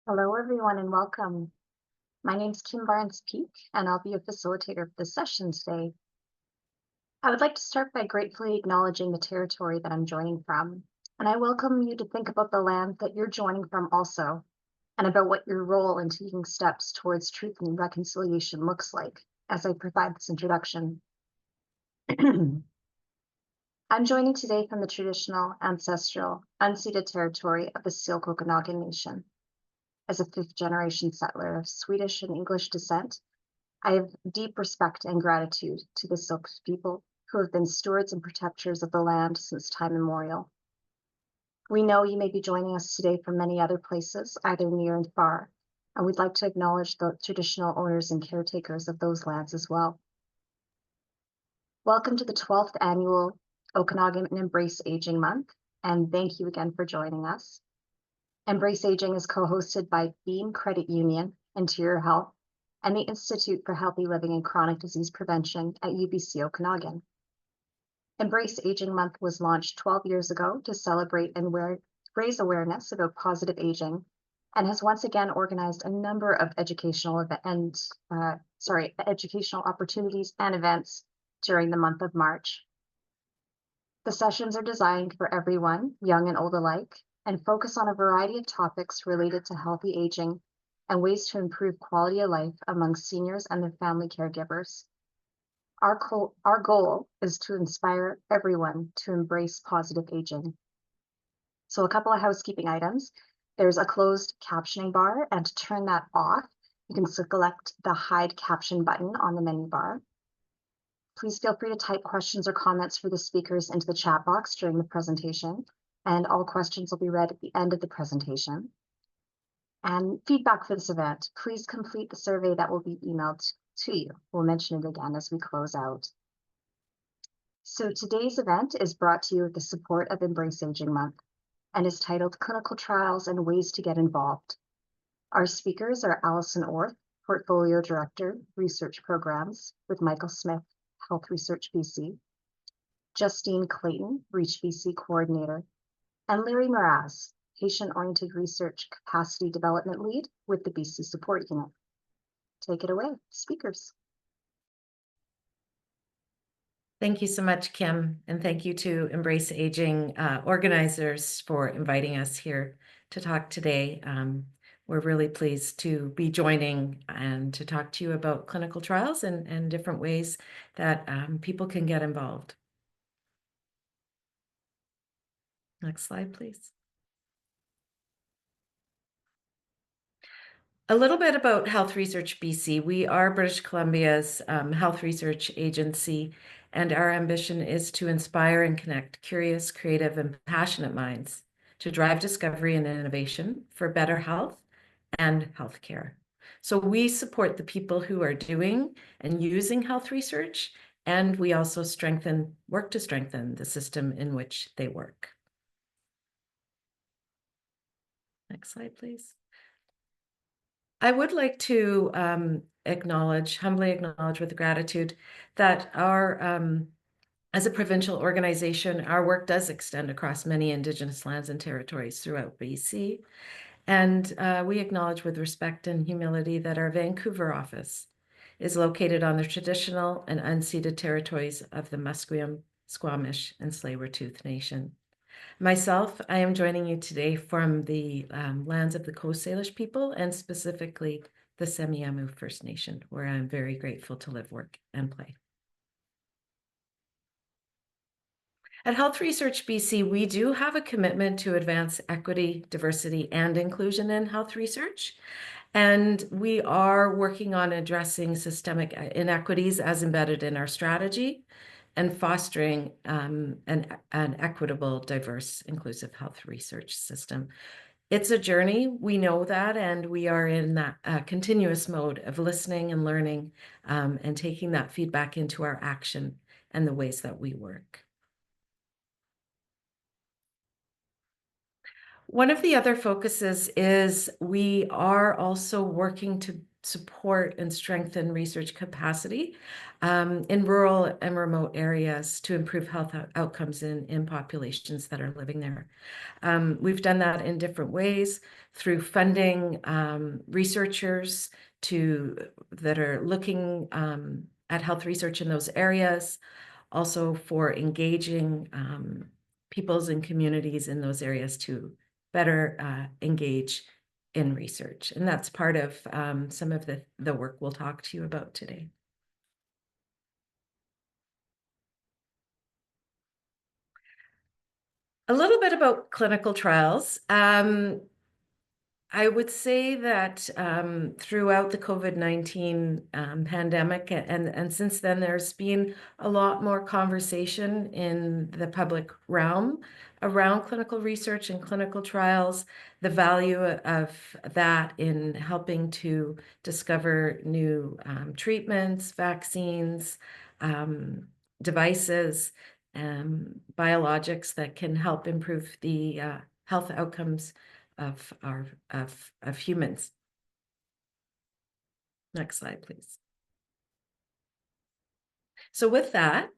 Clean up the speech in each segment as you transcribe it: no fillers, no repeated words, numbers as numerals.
Hello, everyone, and welcome. My name's Kim Barnes-Peak, and I'll be a facilitator for the session today. I would like to start by gratefully acknowledging the territory that I'm joining from, and I welcome you to think about the land that you're joining from also, and about what your role in taking steps towards truth and reconciliation looks like as I provide this introduction. I'm joining today from the traditional, ancestral, unceded territory of the Syilx Okanagan Nation. As a fifth-generation settler of Swedish and English descent, I have deep respect and gratitude to the Syilx people who have been stewards and protectors of the land since time immemorial. We know you may be joining us today from many other places, either near and far, and we'd like to acknowledge the traditional owners and caretakers of those lands as well. Welcome to the 12th annual Okanagan Embrace Aging Month, and thank you again for joining us. Embrace Aging is co-hosted by Beem Credit Union, Interior Health, and the Institute for Healthy Living and Chronic Disease Prevention at UBC Okanagan. Embrace Aging Month was launched 12 years ago to celebrate and raise awareness about positive aging, and has once again organized a number of educational opportunities and events during the month of March. The sessions are designed for everyone, young and old alike, and focus on a variety of topics related to healthy aging and ways to improve quality of life among seniors and their family caregivers. Our goal is to inspire everyone to embrace positive aging. So a couple of housekeeping items. There's a closed captioning bar, and to turn that off, you can select the hide caption button on the menu bar. Please feel free to type questions or comments for the speakers into the chat box during the presentation, and all questions will be read at the end of the presentation. And feedback for this event, please complete the survey that will be emailed to you. We'll mention it again as we close out. So today's event is brought to you with the support of Embrace Aging Month and is titled Clinical Trials and Ways to Get Involved. Our speakers are Alison Orth, Portfolio Director, Research Programs with Michael Smith, Health Research BC, Justine Clayton, Reach BC Coordinator, and Larry Mroz, Patient-Oriented Research Capacity Development Lead with the BC Support Unit. Take it away, speakers. Thank you so much, Kim, and thank you to Embrace Aging organizers for inviting us here to talk today. We're really pleased to be joining and to talk to you about clinical trials and different ways that people can get involved. Next slide, please. A little bit about Health Research BC. We are British Columbia's health research agency, and our ambition is to inspire and connect curious, creative, and passionate minds to drive discovery and innovation for better health and healthcare. So we support the people who are doing and using health research, and we also work to strengthen the system in which they work. Next slide, please. I would like to humbly acknowledge with gratitude that as a provincial organization, our work does extend across many Indigenous lands and territories throughout BC. And we acknowledge with respect and humility that our Vancouver office is located on the traditional and unceded territories of the Musqueam, Squamish, and Tsleil-Waututh Nation. Myself, I am joining you today from the lands of the Coast Salish people, and specifically the Semiahmoo First Nation, where I'm very grateful to live, work, and play. At Health Research BC, we do have a commitment to advance equity, diversity, and inclusion in health research. And we are working on addressing systemic inequities as embedded in our strategy and fostering an equitable, diverse, inclusive health research system. It's a journey, we know that, and we are in that continuous mode of listening and learning and taking that feedback into our action and the ways that we work. One of the other focuses is we are also working to support and strengthen research capacity in rural and remote areas to improve health outcomes in populations that are living there. We've done that in different ways through funding researchers that are looking at health research in those areas, also for engaging peoples and communities in those areas to better engage in research. And that's part of some of the work we'll talk to you about today. A little bit about clinical trials. I would say that throughout the COVID-19 pandemic, and since then, there's been a lot more conversation in the public realm around clinical research and clinical trials, the value of that in helping to discover new treatments, vaccines, devices, biologics that can help improve the health outcomes of humans. Next slide, please. So with that,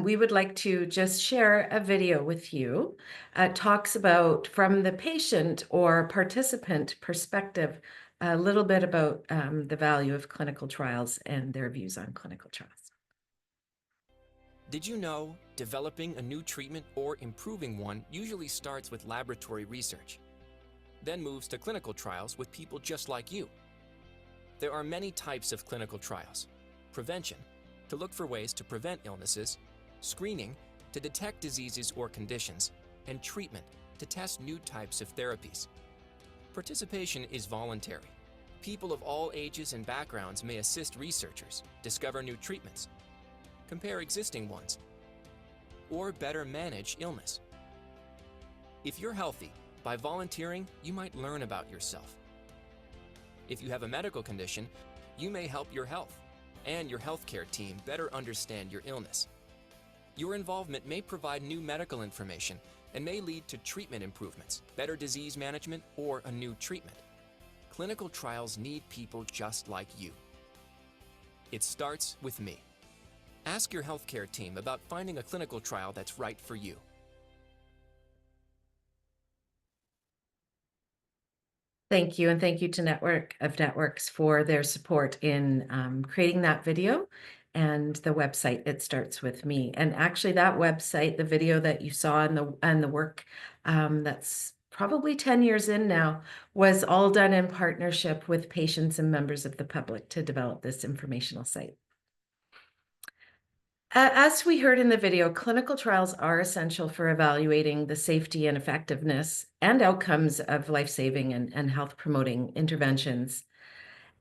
we would like to just share a video with you. It talks about, from the patient or participant perspective, a little bit about the value of clinical trials and their views on clinical trials. Did you know developing a new treatment or improving one usually starts with laboratory research, then moves to clinical trials with people just like you? There are many types of clinical trials: prevention, to look for ways to prevent illnesses; screening, to detect diseases or conditions; and treatment, to test new types of therapies. Participation is voluntary. People of all ages and backgrounds may assist researchers, discover new treatments, compare existing ones, or better manage illness. If you're healthy, by volunteering, you might learn about yourself. If you have a medical condition, you may help your health and your healthcare team better understand your illness. Your involvement may provide new medical information and may lead to treatment improvements, better disease management, or a new treatment. Clinical trials need people just like you. It starts with me. Ask your healthcare team about finding a clinical trial that's right for you. Thank you, and thank you to Network of Networks for their support in creating that video and the website It Starts With Me. And actually that website, the video that you saw and the work that's probably 10 years in now, was all done in partnership with patients and members of the public to develop this informational site. As we heard in the video, clinical trials are essential for evaluating the safety and effectiveness and outcomes of life-saving and health-promoting interventions,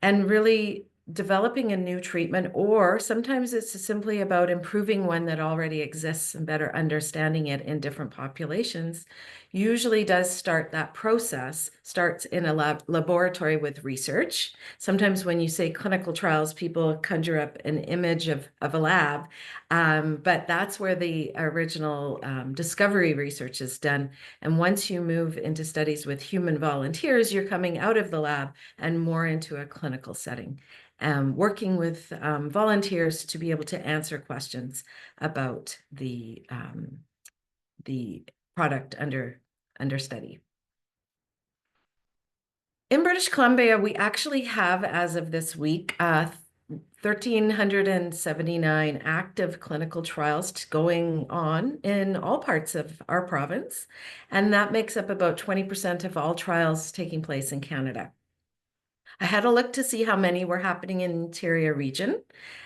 and really developing a new treatment, or sometimes it's simply about improving one that already exists and better understanding it in different populations, usually does start that process, starts in a laboratory with research. Sometimes when you say clinical trials, people conjure up an image of a lab, but that's where the original discovery research is done. And once you move into studies with human volunteers, you're coming out of the lab and more into a clinical setting. Working with volunteers to be able to answer questions about the product under study. In British Columbia, we actually have, as of this week, 1,379 active clinical trials going on in all parts of our province, and that makes up about 20% of all trials taking place in Canada. I had a look to see how many were happening in the interior region,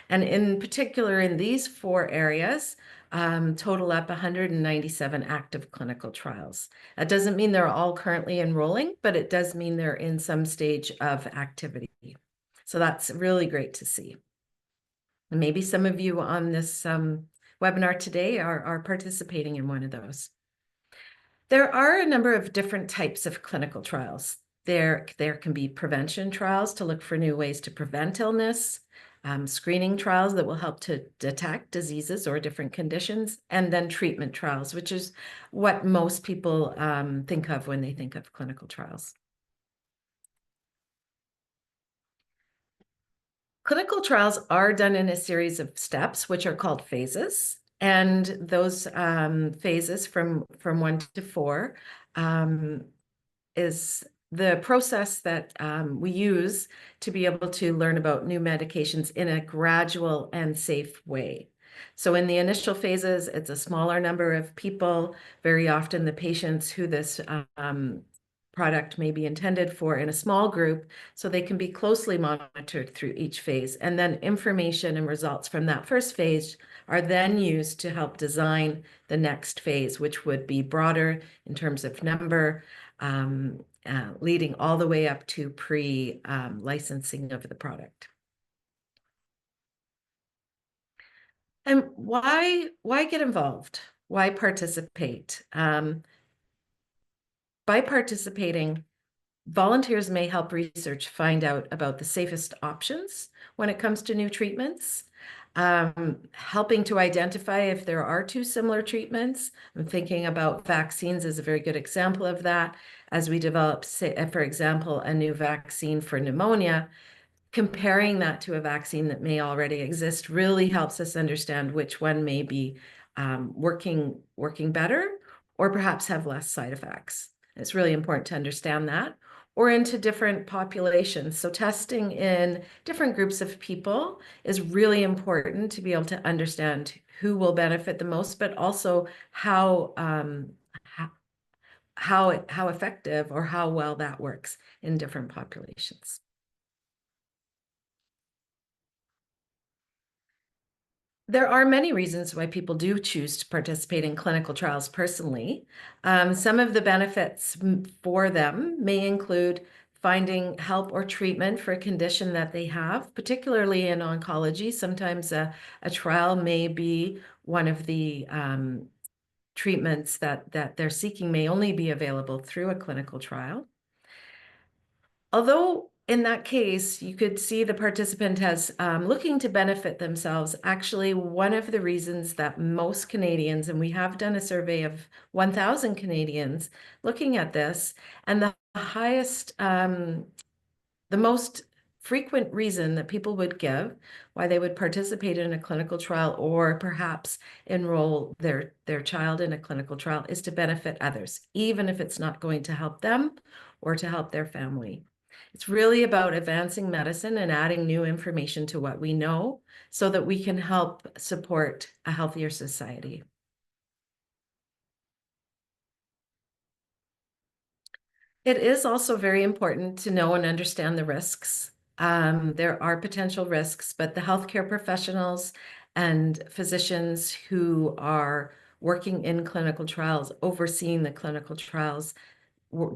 and in particular in these 4 areas, total up 197 active clinical trials. That doesn't mean they're all currently enrolling, but it does mean they're in some stage of activity. So that's really great to see. And maybe some of you on this webinar today are participating in one of those. There are a number of different types of clinical trials. There can be prevention trials to look for new ways to prevent illness, screening trials that will help to detect diseases or different conditions, and then treatment trials, which is what most people think of when they think of clinical trials. Clinical trials are done in a series of steps, which are called phases. And those phases from 1 to 4 is the process that we use to be able to learn about new medications in a gradual and safe way. So in the initial phases, it's a smaller number of people, very often the patients who this product may be intended for in a small group, so they can be closely monitored through each phase. And then information and results from that first phase are then used to help design the next phase, which would be broader in terms of number, leading all the way up to pre-licensing of the product. And why get involved? Why participate? By participating, volunteers may help research find out about the safest options when it comes to new treatments, helping to identify if there are two similar treatments. I'm thinking about vaccines as a very good example of that. As we develop, say, for example, a new vaccine for pneumonia, comparing that to a vaccine that may already exist really helps us understand which one may be working better or perhaps have less side effects. It's really important to understand that, or into different populations. So testing in different groups of people is really important to be able to understand who will benefit the most, but also how effective or how well that works in different populations. There are many reasons why people do choose to participate in clinical trials personally. Some of the benefits for them may include finding help or treatment for a condition that they have, particularly in oncology. Sometimes a trial may be one of the treatments that they're seeking may only be available through a clinical trial. Although in that case, you could see the participant as looking to benefit themselves. Actually, one of the reasons that most Canadians, and we have done a survey of 1,000 Canadians looking at this, and the highest, the most frequent reason that people would give why they would participate in a clinical trial or perhaps enroll their child in a clinical trial is to benefit others, even if it's not going to help them or to help their family. It's really about advancing medicine and adding new information to what we know so that we can help support a healthier society. It is also very important to know and understand the risks. There are potential risks, but the healthcare professionals and physicians who are working in clinical trials, overseeing the clinical trials,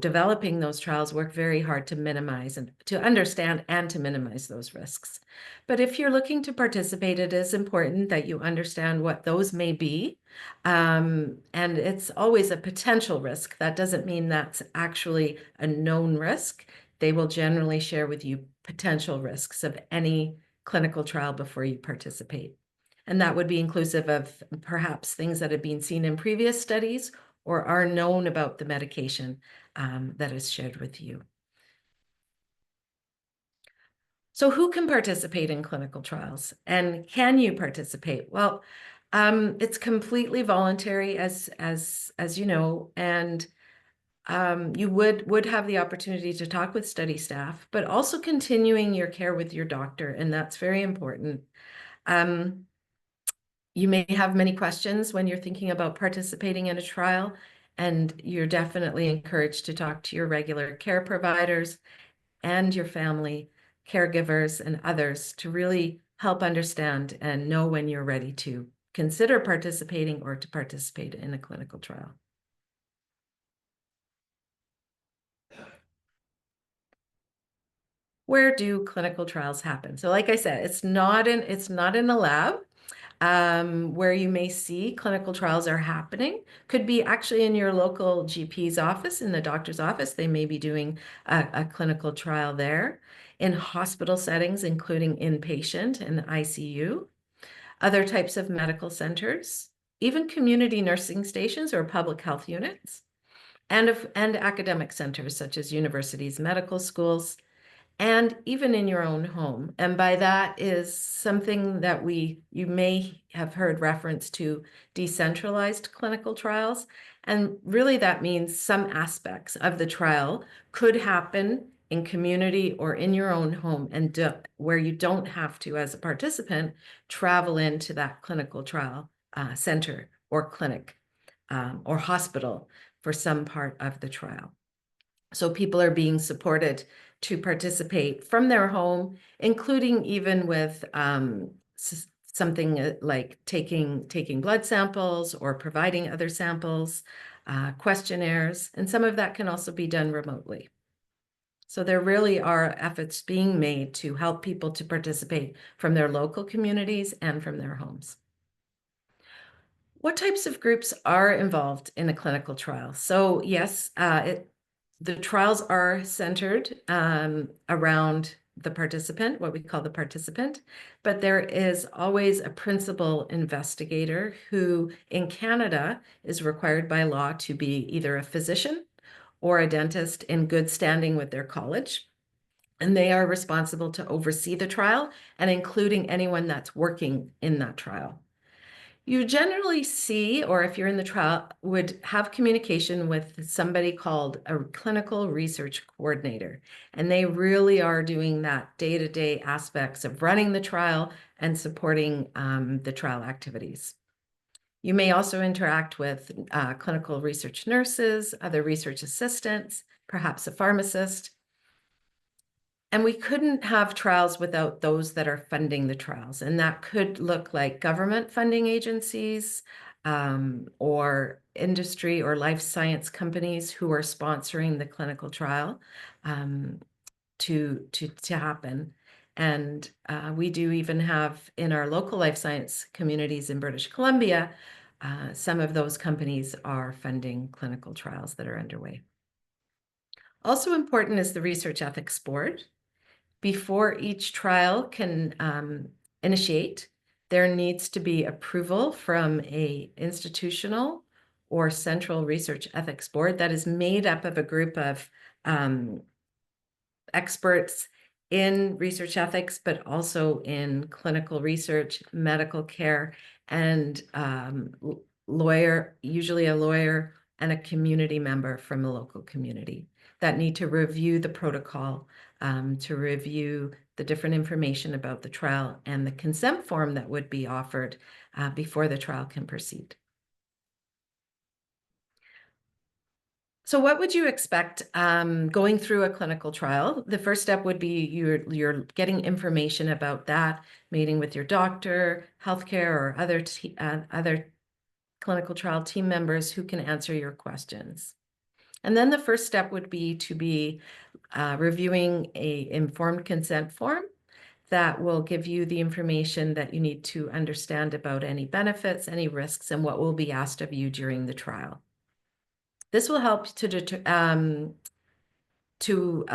developing those trials, work very hard to minimize and to understand and to minimize those risks. But if you're looking to participate, it is important that you understand what those may be. And it's always a potential risk. That doesn't mean that's actually a known risk. They will generally share with you potential risks of any clinical trial before you participate. And that would be inclusive of perhaps things that have been seen in previous studies or are known about the medication that is shared with you. So who can participate in clinical trials, and can you participate? Well, it's completely voluntary, as you know, and you would have the opportunity to talk with study staff, but also continuing your care with your doctor, and that's very important. You may have many questions when you're thinking about participating in a trial, and you're definitely encouraged to talk to your regular care providers and your family, caregivers, and others to really help understand and know when you're ready to consider participating or to participate in a clinical trial. Where do clinical trials happen? So like I said, it's not in a lab. Where you may see clinical trials are happening could be actually in your local GP's office, in the doctor's office. They may be doing a clinical trial there. In hospital settings, including inpatient and ICU, other types of medical centers, even community nursing stations or public health units, and academic centers such as universities, medical schools, and even in your own home. And by that is something that you may have heard reference to decentralized clinical trials. And really that means some aspects of the trial could happen in community or in your own home, and where you don't have to, as a participant, travel into that clinical trial center or clinic or hospital for some part of the trial. So people are being supported to participate from their home, including even with something like taking blood samples or providing other samples, questionnaires, and some of that can also be done remotely. So there really are efforts being made to help people to participate from their local communities and from their homes. What types of groups are involved in a clinical trial? So yes, the trials are centered around the participant, what we call the participant, but there is always a principal investigator who in Canada is required by law to be either a physician or a dentist in good standing with their college. And they are responsible to oversee the trial and including anyone that's working in that trial. You generally see, or if you're in the trial, would have communication with somebody called a clinical research coordinator. And they really are doing that day-to-day aspects of running the trial and supporting the trial activities. You may also interact with clinical research nurses, other research assistants, perhaps a pharmacist. And we couldn't have trials without those that are funding the trials. And that could look like government funding agencies or industry or life science companies who are sponsoring the clinical trial to happen. And we do even have in our local life science communities in British Columbia, some of those companies are funding clinical trials that are underway. Also important is the Research Ethics Board. Before each trial can initiate, there needs to be approval from an institutional or central research ethics board that is made up of a group of experts in research ethics, but also in clinical research, medical care, and usually a lawyer and a community member from a local community that need to review the protocol, to review the different information about the trial and the consent form that would be offered before the trial can proceed. So what would you expect going through a clinical trial? The first step would be you're getting information about that, meeting with your doctor, healthcare, or other clinical trial team members who can answer your questions. And then the first step would be to be reviewing an informed consent form that will give you the information that you need to understand about any benefits, any risks, and what will be asked of you during the trial. This will help to determine the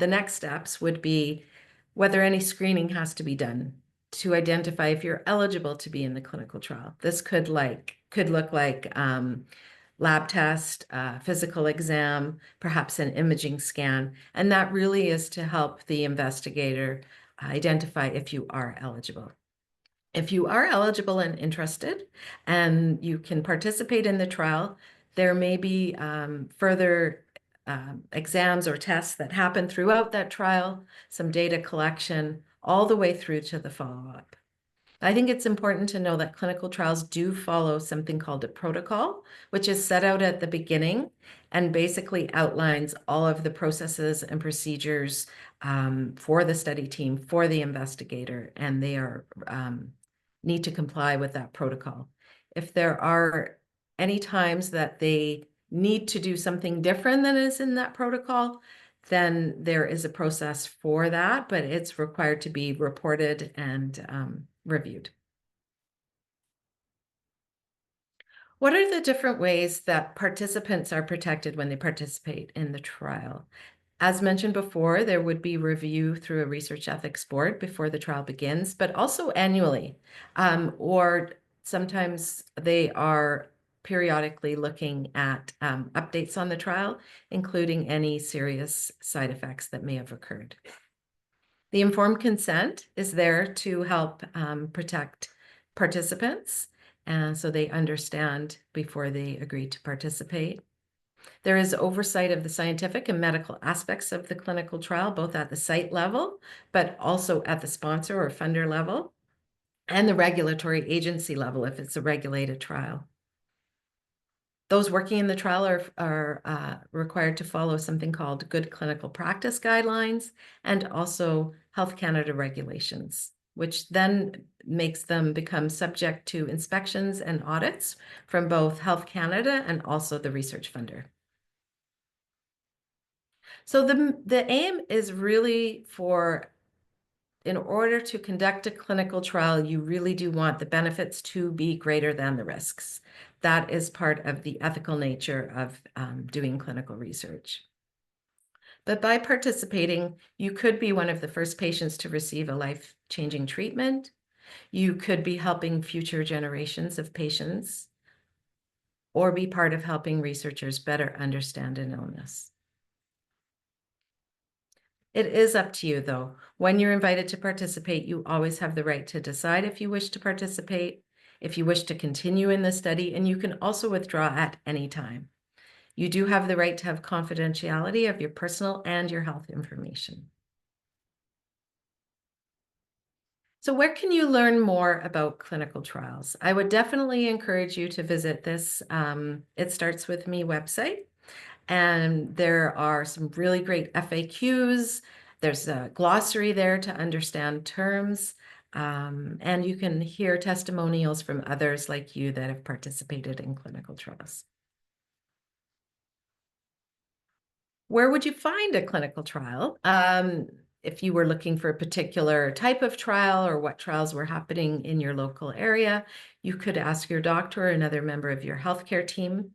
next steps would be whether any screening has to be done to identify if you're eligible to be in the clinical trial. This could look like lab test, physical exam, perhaps an imaging scan, and that really is to help the investigator identify if you are eligible. If you are eligible and interested and you can participate in the trial, there may be further exams or tests that happen throughout that trial, some data collection, all the way through to the follow-up. I think it's important to know that clinical trials do follow something called a protocol, which is set out at the beginning and basically outlines all of the processes and procedures for the study team, for the investigator, and they are need to comply with that protocol. If there are any times that they need to do something different than is in that protocol, then there is a process for that, but it's required to be reported and reviewed. What are the different ways that participants are protected when they participate in the trial? As mentioned before, there would be review through a research ethics board before the trial begins, but also annually, or sometimes they are periodically looking at updates on the trial, including any serious side effects that may have occurred. The informed consent is there to help protect participants, and so they understand before they agree to participate. There is oversight of the scientific and medical aspects of the clinical trial, both at the site level, but also at the sponsor or funder level, and the regulatory agency level if it's a regulated trial. Those working in the trial are required to follow something called Good Clinical Practice Guidelines and also Health Canada regulations, which then makes them become subject to inspections and audits from both Health Canada and also the research funder. So the aim is really in order to conduct a clinical trial, you really do want the benefits to be greater than the risks. That is part of the ethical nature of doing clinical research. But by participating, you could be one of the first patients to receive a life-changing treatment. You could be helping future generations of patients, or be part of helping researchers better understand an illness. It is up to you, though. When you're invited to participate, you always have the right to decide if you wish to participate, if you wish to continue in the study, and you can also withdraw at any time. You do have the right to have confidentiality of your personal and your health information. So where can you learn more about clinical trials? I would definitely encourage you to visit this It Starts With Me website. And there are some really great FAQs. There's a glossary there to understand terms. And you can hear testimonials from others like you that have participated in clinical trials. Where would you find a clinical trial? If you were looking for a particular type of trial or what trials were happening in your local area, you could ask your doctor or another member of your healthcare team.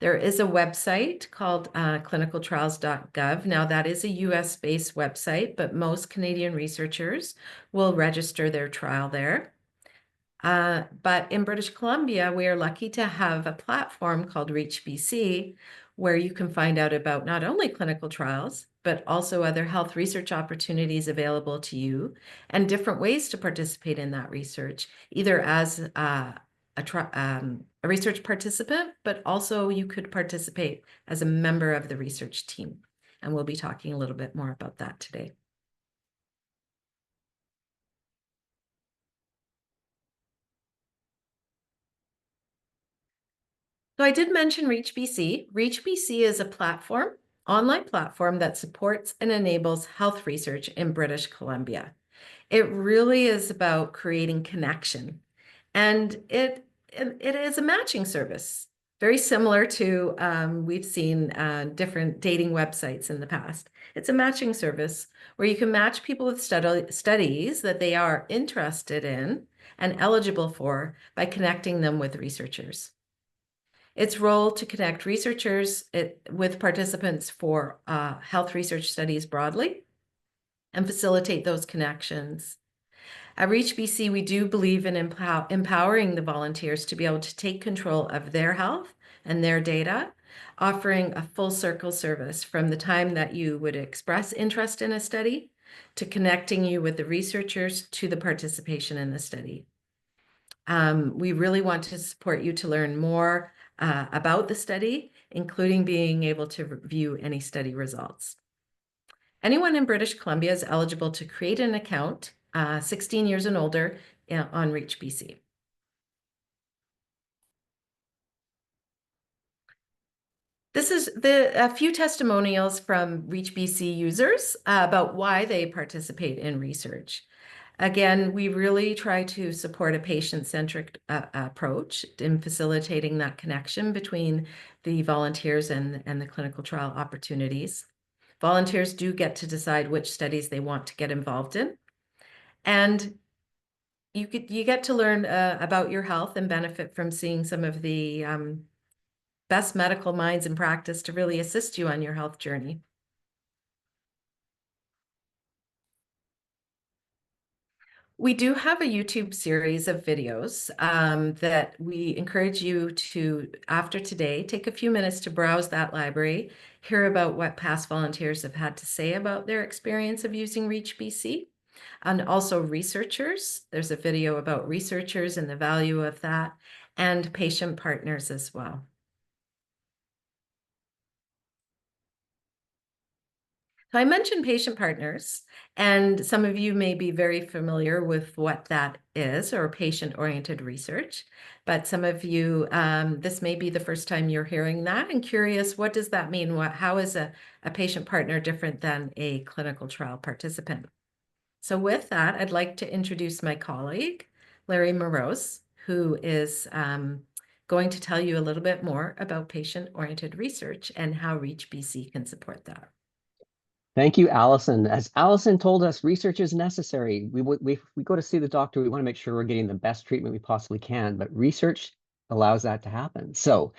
There is a website called clinicaltrials.gov. Now, that is a US-based website, but most Canadian researchers will register their trial there. But in British Columbia, we are lucky to have a platform called Reach BC, where you can find out about not only clinical trials, but also other health research opportunities available to you and different ways to participate in that research, either as a research participant, but also you could participate as a member of the research team. And we'll be talking a little bit more about that today. So I did mention Reach BC. Reach BC is a platform, online platform that supports and enables health research in British Columbia. It really is about creating connection, and it is a matching service, very similar to we've seen different dating websites in the past. It's a matching service where you can match people with studies that they are interested in and eligible for by connecting them with researchers. Its role to connect researchers with participants for health research studies broadly and facilitate those connections. At Reach BC, we do believe in empowering the volunteers to be able to take control of their health and their data, offering a full circle service from the time that you would express interest in a study to connecting you with the researchers to the participation in the study. We really want to support you to learn more about the study, including being able to review any study results. Anyone in British Columbia is eligible to create an account, 16 years and older, on Reach BC. This is a few testimonials from Reach BC users about why they participate in research. Again, we really try to support a patient-centric approach in facilitating that connection between the volunteers and the clinical trial opportunities. Volunteers do get to decide which studies they want to get involved in. And you get to learn about your health and benefit from seeing some of the best medical minds in practice to really assist you on your health journey. We do have a YouTube series of videos that we encourage you to, after today, take a few minutes to browse that library, hear about what past volunteers have had to say about their experience of using Reach BC, and also researchers. There's a video about researchers and the value of that, and patient partners as well. So I mentioned patient partners, and some of you may be very familiar with what that is, or patient-oriented research, but some of you, this may be the first time you're hearing that and curious, what does that mean? How is a patient partner different than a clinical trial participant? So with that, I'd like to introduce my colleague, Larry Mroz, who is going to tell you a little bit more about patient-oriented research and how Reach BC can support that. Thank you, Alison. As Alison told us, research is necessary. We go to see the doctor, we want to make sure we're getting the best treatment we possibly can, but research allows that to happen. So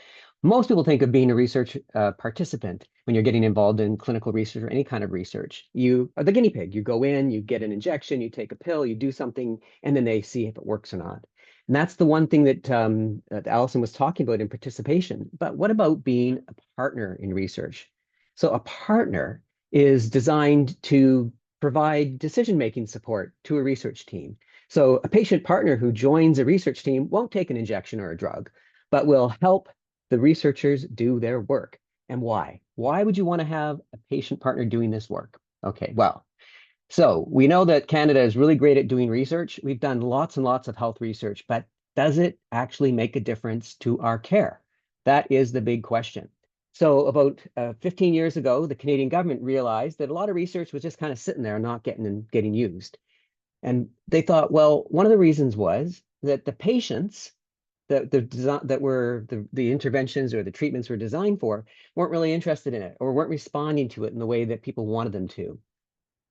most people think of being a research participant when you're getting involved in clinical research or any kind of research. You are the guinea pig. You go in, you get an injection, you take a pill, you do something, and then they see if it works or not. And that's the one thing that, that Alison was talking about in participation. But what about being a partner in research? So a partner is designed to provide decision-making support to a research team. So a patient partner who joins a research team won't take an injection or a drug, but will help the researchers do their work. And why? Why would you want to have a patient partner doing this work? Okay, well, so we know that Canada is really great at doing research. We've done lots and lots of health research, but does it actually make a difference to our care? That is the big question. So about 15 years ago, the Canadian government realized that a lot of research was just kind of sitting there, not getting used. And they thought, well, one of the reasons was that the patients that the interventions or the treatments were designed for weren't really interested in it or weren't responding to it in the way that people wanted them to.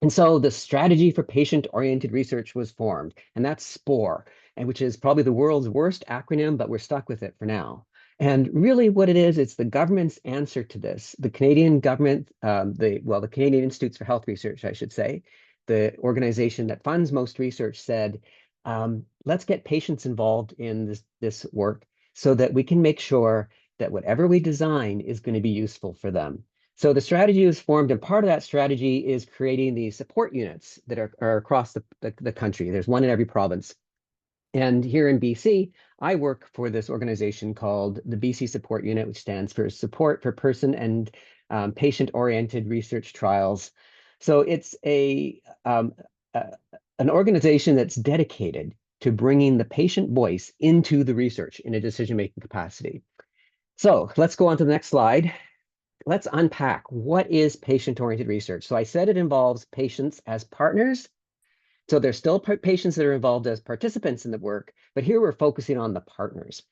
And so the strategy for patient-oriented research was formed, and that's SPORE, and which is probably the world's worst acronym, but we're stuck with it for now. And really what it is, it's the government's answer to this. The Canadian government, the Canadian Institutes for Health Research, I should say, the organization that funds most research said, let's get patients involved in this work so that we can make sure that whatever we design is going to be useful for them. So the strategy was formed, and part of that strategy is creating these support units that are across the country. There's one in every province. And here in BC, I work for this organization called the BC Support Unit, which stands for Support for Person and Patient-Oriented Research Trials. So it's an organization that's dedicated to bringing the patient voice into the research in a decision-making capacity. So let's go on to the next slide. Let's unpack what is patient-oriented research. So I said it involves patients as partners. So there's still patients that are involved as participants in the work, but here we're focusing on the partners.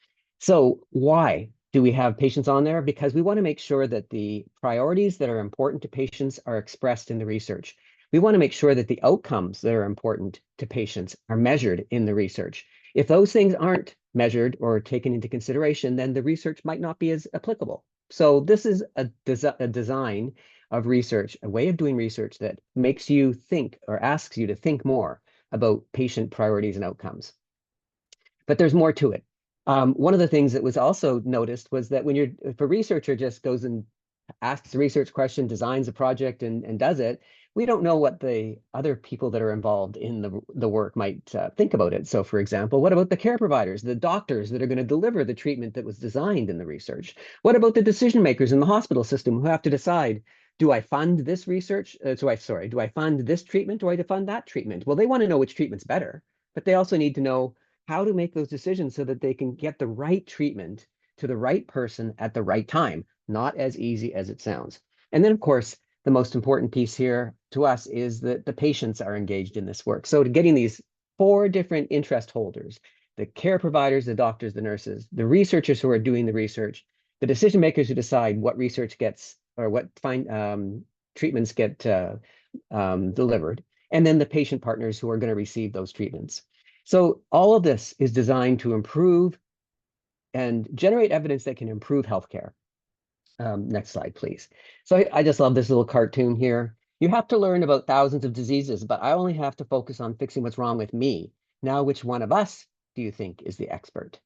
So why do we have patients on there? Because we want to make sure that the priorities that are important to patients are expressed in the research. We want to make sure that the outcomes that are important to patients are measured in the research. If those things aren't measured or taken into consideration, then the research might not be as applicable. So this is a design of research, a way of doing research that makes you think or asks you to think more about patient priorities and outcomes. But there's more to it. One of the things that was also noticed was that if a researcher just goes and asks a research question, designs a project and does it, we don't know what the other people that are involved in the work might think about it. So for example, what about the care providers, the doctors that are going to deliver the treatment that was designed in the research? What about the decision makers in the hospital system who have to decide, do I fund this research? Do I fund this treatment or do I fund that treatment? Well, they want to know which treatment's better, but they also need to know how to make those decisions so that they can get the right treatment to the right person at the right time. Not as easy as it sounds. And then, of course, the most important piece here to us is that the patients are engaged in this work. So getting these 4 different interest holders, the care providers, the doctors, the nurses, the researchers who are doing the research, the decision makers who decide what research gets or what treatments get delivered, and then the patient partners who are going to receive those treatments. So all of this is designed to improve and generate evidence that can improve healthcare. Next slide, please. So I just love this little cartoon here. You have to learn about thousands of diseases, but I only have to focus on fixing what's wrong with me. Now, which one of us do you think is the expert?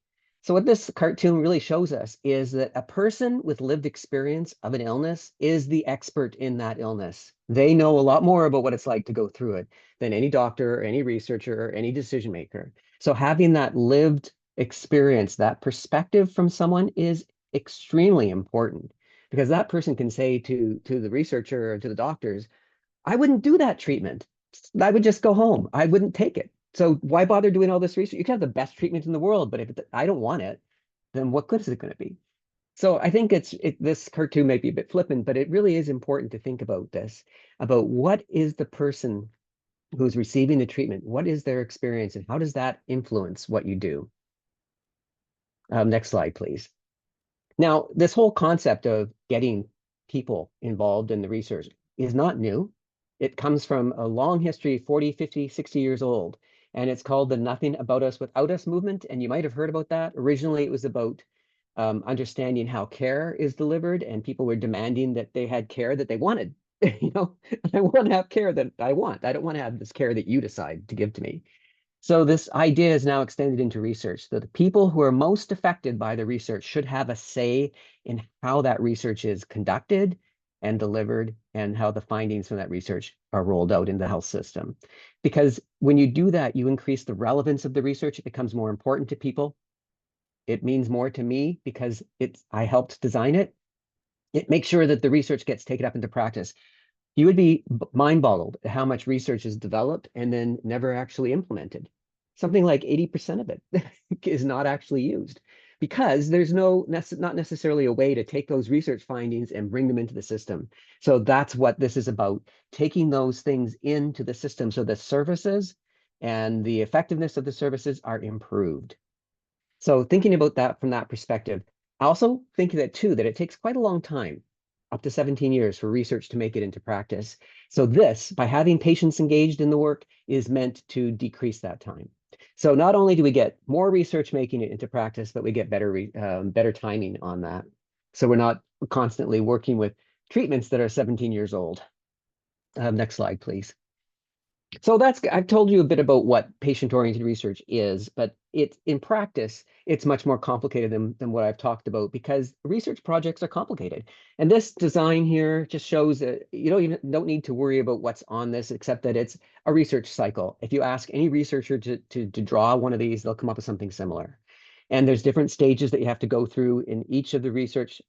So what this cartoon really shows us is that a person with lived experience of an illness is the expert in that illness. They know a lot more about what it's like to go through it than any doctor or any researcher or any decision maker. So having that lived experience, that perspective from someone is extremely important, because that person can say to the researcher or to the doctors, I wouldn't do that treatment. I would just go home. I wouldn't take it. So why bother doing all this research? You can have the best treatment in the world, but if I don't want it, then what good is it going to be? So I think this cartoon may be a bit flippant, but it really is important to think about this, about what is the person who's receiving the treatment, what is their experience, and how does that influence what you do? Next slide, please. Now, this whole concept of getting people involved in the research is not new. It comes from a long history, 40, 50, 60 years old, and it's called the Nothing About Us Without Us movement, and you might have heard about that. Originally, it was about understanding how care is delivered, and people were demanding that they had care that they wanted. You know, I want to have care that I want. I don't want to have this care that you decide to give to me. So this idea is now extended into research, that the people who are most affected by the research should have a say in how that research is conducted and delivered, and how the findings from that research are rolled out in the health system. Because when you do that, you increase the relevance of the research. It becomes more important to people. It means more to me because I helped design it. It makes sure that the research gets taken up into practice. You would be mind-boggled at how much research is developed and then never actually implemented. Something like 80% of it is not actually used, because there's not necessarily a way to take those research findings and bring them into the system. So that's what this is about, taking those things into the system so the services and the effectiveness of the services are improved. So thinking about that from that perspective, I also think that too, that it takes quite a long time, up to 17 years, for research to make it into practice. So this, by having patients engaged in the work, is meant to decrease that time. So not only do we get more research making it into practice, but we get better timing on that. So we're not constantly working with treatments that are 17 years old. Next slide, please. So I've told you a bit about what patient-oriented research is, but in practice, it's much more complicated than what I've talked about, because research projects are complicated. And this design here just shows that you don't need to worry about what's on this, except that it's a research cycle. If you ask any researcher to draw one of these, they'll come up with something similar. And there's different stages that you have to go through in each of the research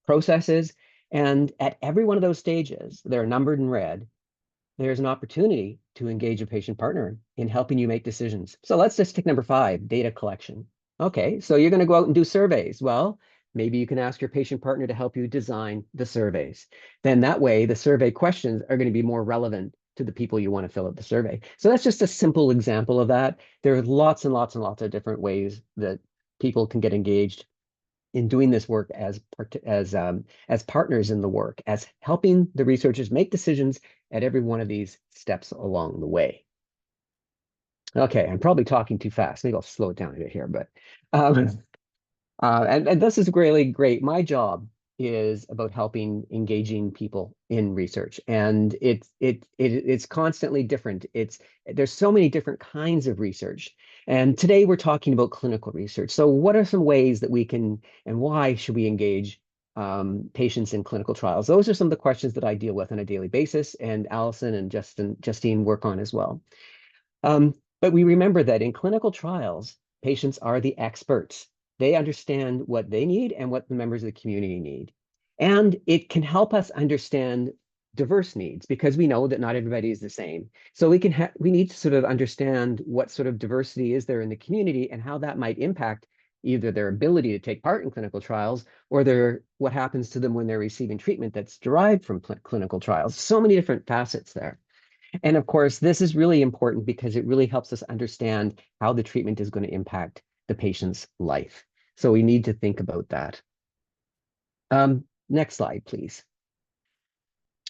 processes. And at every one of those stages, they're numbered in red, there's an opportunity to engage a patient partner in helping you make decisions. So let's just take number 5, data collection. Okay, so you're going to go out and do surveys. Well, maybe you can ask your patient partner to help you design the surveys. Then that way, the survey questions are going to be more relevant to the people you want to fill out the survey. So that's just a simple example of that. There are lots and lots and lots of different ways that people can get engaged in doing this work as partners in the work, as helping the researchers make decisions at every one of these steps along the way. Okay, I'm probably talking too fast. Maybe I'll slow it down a bit here, but and this is really great. My job is about helping engaging people in research, and it's constantly different. There's so many different kinds of research, and today we're talking about clinical research. So what are some ways that we can, and why should we engage patients in clinical trials? Those are some of the questions that I deal with on a daily basis, and Alison and Justine work on as well. But we remember that in clinical trials, patients are the experts. They understand what they need and what the members of the community need. And it can help us understand diverse needs, because we know that not everybody is the same. So we need to sort of understand what sort of diversity is there in the community and how that might impact either their ability to take part in clinical trials, or what happens to them when they're receiving treatment that's derived from clinical trials. So many different facets there. And of course, this is really important because it really helps us understand how the treatment is going to impact the patient's life. So we need to think about that. Next slide, please.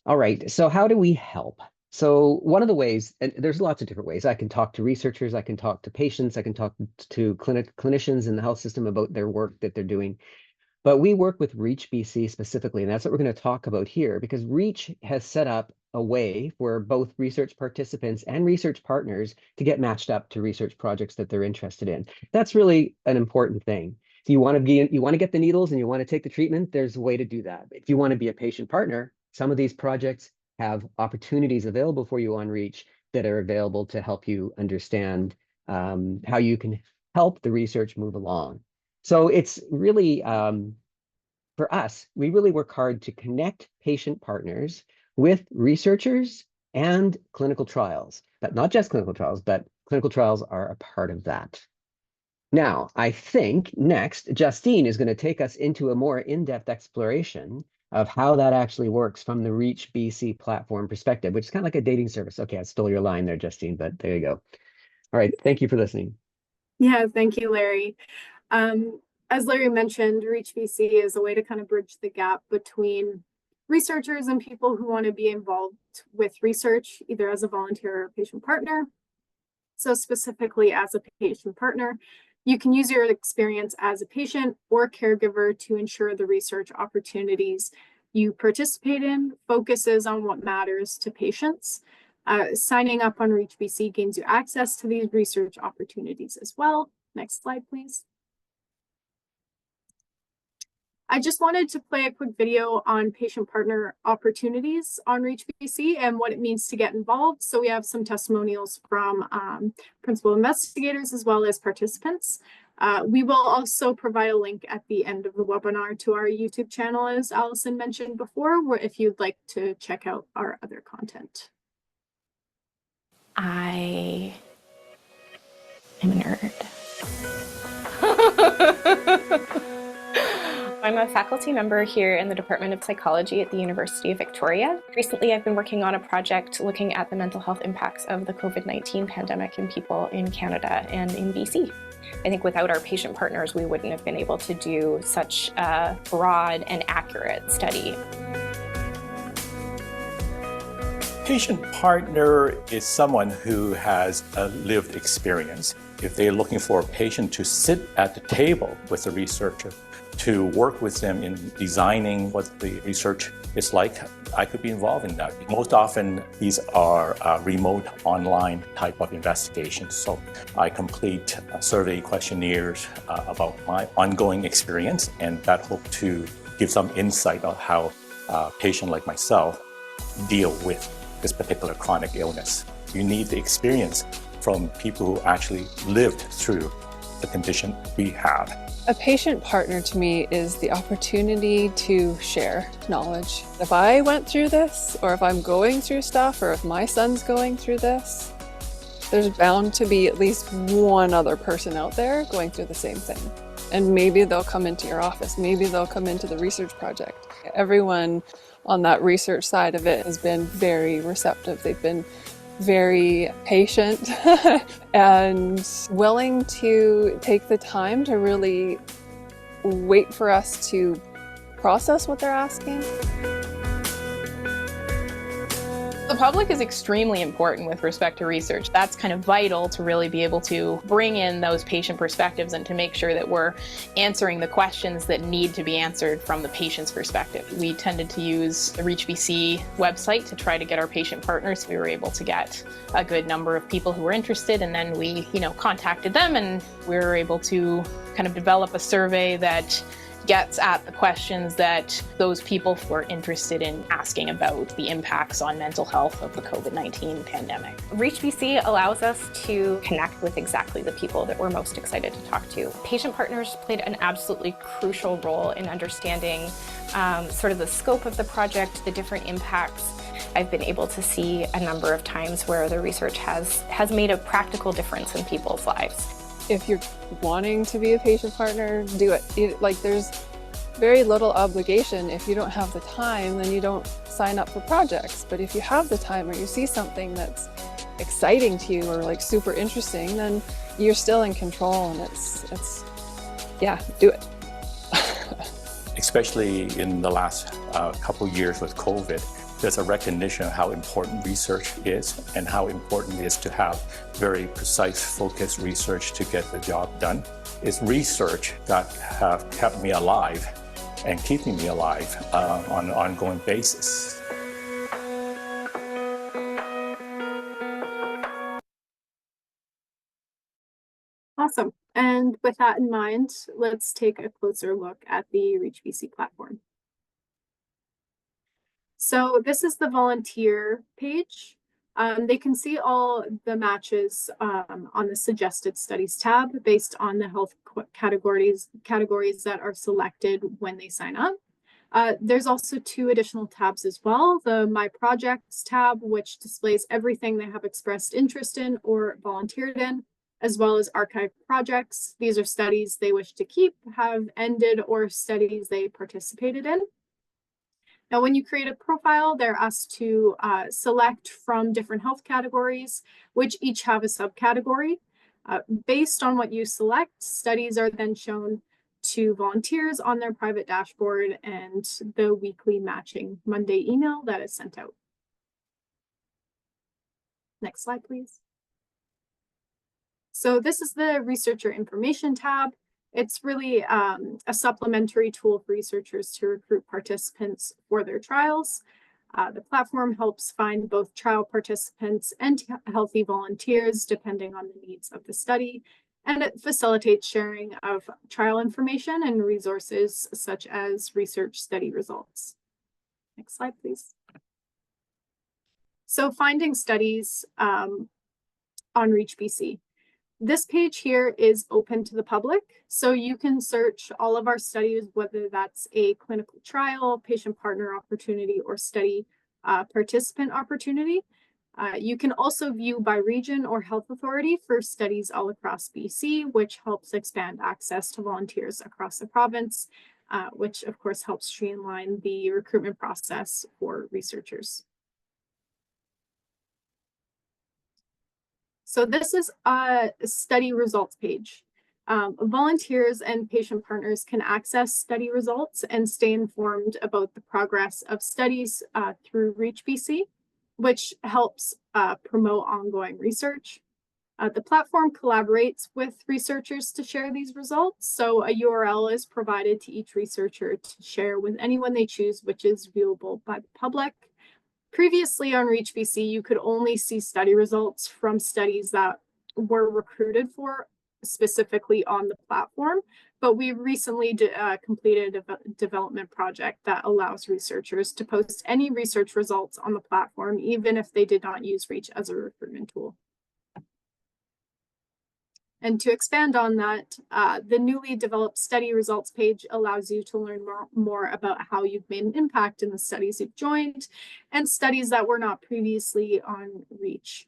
All right, so how do we help? So one of the ways, and there's lots of different ways. I can talk to researchers, I can talk to patients, I can talk to clinicians in the health system about their work that they're doing. But we work with REACH BC specifically, and that's what we're going to talk about here, because REACH has set up a way for both research participants and research partners to get matched up to research projects that they're interested in. That's really an important thing. If you want to get the needles and you want to take the treatment, there's a way to do that. If you want to be a patient partner, some of these projects have opportunities available for you on Reach that are available to help you understand how you can help the research move along. So it's really, for us, we really work hard to connect patient partners with researchers and clinical trials, but not just clinical trials, but clinical trials are a part of that. Now, I think next, Justine is going to take us into a more in-depth exploration of how that actually works from the Reach BC platform perspective, which is kind of like a dating service. Okay, I stole your line there, Justine, but there you go. All right, thank you for listening. Yeah, thank you, Larry. As Larry mentioned, Reach BC is a way to kind of bridge the gap between researchers and people who want to be involved with research, either as a volunteer or patient partner. So specifically as a patient partner, you can use your experience as a patient or caregiver to ensure the research opportunities you participate in focuses on what matters to patients. Signing up on Reach BC gains you access to these research opportunities as well. Next slide, please. I just wanted to play a quick video on patient partner opportunities on Reach BC and what it means to get involved. So we have some testimonials from principal investigators as well as participants. We will also provide a link at the end of the webinar to our YouTube channel, as Alison mentioned before, where if you'd like to check out our other content. I am a nerd. I'm a faculty member here in the Department of Psychology at the University of Victoria. Recently, I've been working on a project looking at the mental health impacts of the COVID-19 pandemic in people in Canada and in BC. I think without our patient partners, we wouldn't have been able to do such a broad and accurate study. Patient partner is someone who has a lived experience. If they're looking for a patient to sit at the table with a researcher, to work with them in designing what the research is like, I could be involved in that. Most often, these are remote online type of investigations. So I complete survey questionnaires about my ongoing experience, and that hope to give some insight on how a patient like myself deal with this particular chronic illness. You need the experience from people who actually lived through the condition we have. A patient partner to me is the opportunity to share knowledge. If I went through this, or if I'm going through stuff, or if my son's going through this, there's bound to be at least one other person out there going through the same thing. And maybe they'll come into your office, maybe they'll come into the research project. Everyone on that research side of it has been very receptive. They've been very patient and willing to take the time to really wait for us to process what they're asking. The public is extremely important with respect to research. That's kind of vital to really be able to bring in those patient perspectives and to make sure that we're answering the questions that need to be answered from the patient's perspective. We tended to use the Reach BC website to try to get our patient partners. We were able to get a good number of people who were interested, and then we, contacted them, and we were able to kind of develop a survey that gets at the questions that those people were interested in asking about the impacts on mental health of the COVID-19 pandemic. Reach BC allows us to connect with exactly the people that we're most excited to talk to. Patient partners played an absolutely crucial role in understanding sort of the scope of the project, the different impacts. I've been able to see a number of times where the research has made a practical difference in people's lives. If you're wanting to be a patient partner, do it. There's very little obligation. If you don't have the time, then you don't sign up for projects. But if you have the time, or you see something that's exciting to you or super interesting, then you're still in control, and yeah, do it. Especially in the last couple years with COVID, there's a recognition of how important research is and how important it is to have very precise, focused research to get the job done. It's research that have kept me alive and keeping me alive on an ongoing basis. And with that in mind, let's take a closer look at the ReachBC platform. So this is the volunteer page. They can see all the matches on the suggested studies tab based on the health categories that are selected when they sign up. There's also 2 additional tabs as well. The My Projects tab, which displays everything they have expressed interest in or volunteered in, as well as archive projects. These are studies they wish to keep, have ended, or studies they participated in. Now, when you create a profile, they're asked to select from different health categories, which each have a subcategory. Based on what you select, studies are then shown to volunteers on their private dashboard and the weekly matching Monday email that is sent out. Next slide, please. So this is the researcher information tab. It's really a supplementary tool for researchers to recruit participants for their trials. The platform helps find both trial participants and healthy volunteers depending on the needs of the study, and it facilitates sharing of trial information and resources such as research study results. Next slide, please. So finding studies on ReachBC. This page here is open to the public, so you can search all of our studies, whether that's a clinical trial, patient partner opportunity, or study participant opportunity. You can also view by region or health authority for studies all across BC, which helps expand access to volunteers across the province, which of course helps streamline the recruitment process for researchers. So this is a study results page. Volunteers and patient partners can access study results and stay informed about the progress of studies through ReachBC, which helps promote ongoing research. The platform collaborates with researchers to share these results, so a URL is provided to each researcher to share with anyone they choose, which is viewable by the public. Previously on ReachBC, you could only see study results from studies that were recruited for specifically on the platform, but we recently completed a development project that allows researchers to post any research results on the platform, even if they did not use Reach as a recruitment tool. And to expand on that, the newly developed study results page allows you to learn more about how you've made an impact in the studies you've joined and studies that were not previously on Reach.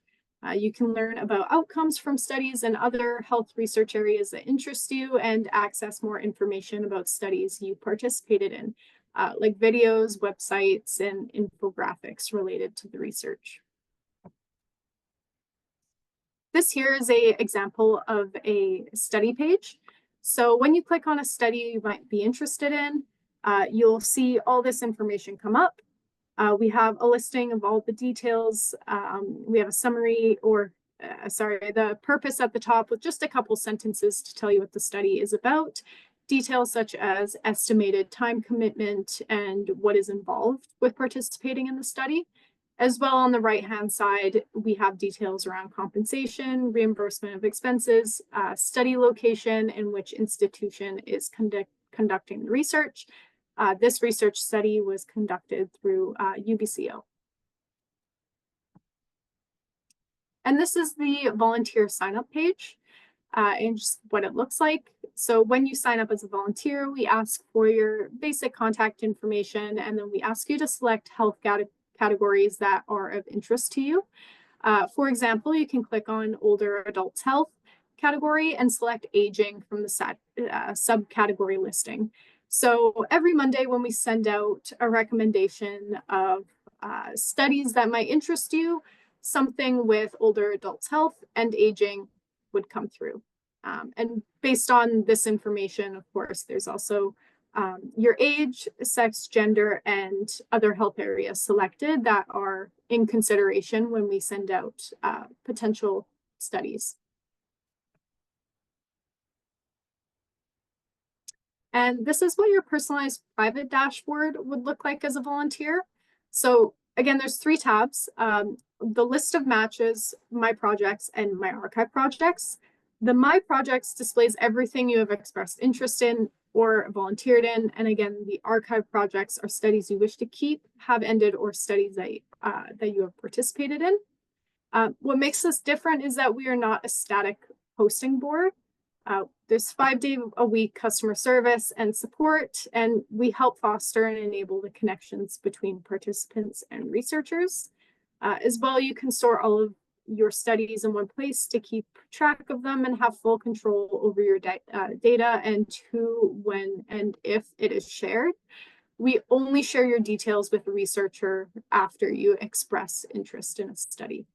You can learn about outcomes from studies and other health research areas that interest you and access more information about studies you participated in, like videos, websites, and infographics related to the research. This here is an example of a study page. So when you click on a study you might be interested in, you'll see all this information come up. We have a listing of all the details. We have a summary the purpose at the top with just a couple sentences to tell you what the study is about. Details such as estimated time commitment and what is involved with participating in the study. As well, on the right-hand side, we have details around compensation, reimbursement of expenses, study location, and which institution is conducting the research. This research study was conducted through UBCO. And this is the volunteer sign-up page and just what it looks like. So when you sign up as a volunteer, we ask for your basic contact information, and then we ask you to select health categories that are of interest to you. For example, you can click on older adults health category and select aging from the subcategory listing. So every Monday when we send out a recommendation of studies that might interest you, something with older adults health and aging would come through. And based on this information, of course, there's also your age, sex, gender, and other health areas selected that are in consideration when we send out potential studies. And this is what your personalized private dashboard would look like as a volunteer. So again, there's 3 tabs, the list of matches, my projects, and my archive projects. The My Projects displays everything you have expressed interest in or volunteered in. And again, the archive projects are studies you wish to keep, have ended, or studies that you have participated in. What makes us different is that we are not a static posting board. There's 5-day-a-week customer service and support, and we help foster and enable the connections between participants and researchers. As well, you can store all of your studies in one place to keep track of them and have full control over your data and who, when, and if it is shared. We only share your details with a researcher after you express interest in a study.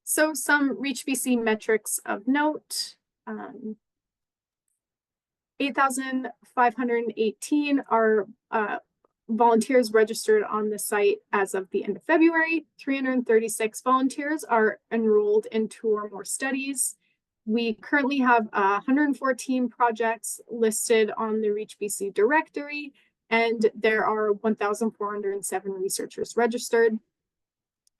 So some ReachBC metrics of note. 8,518 are volunteers registered on the site as of the end of February. 336 volunteers are enrolled in 2 or more studies. We currently have 114 projects listed on the ReachBC directory, and there are 1,407 researchers registered.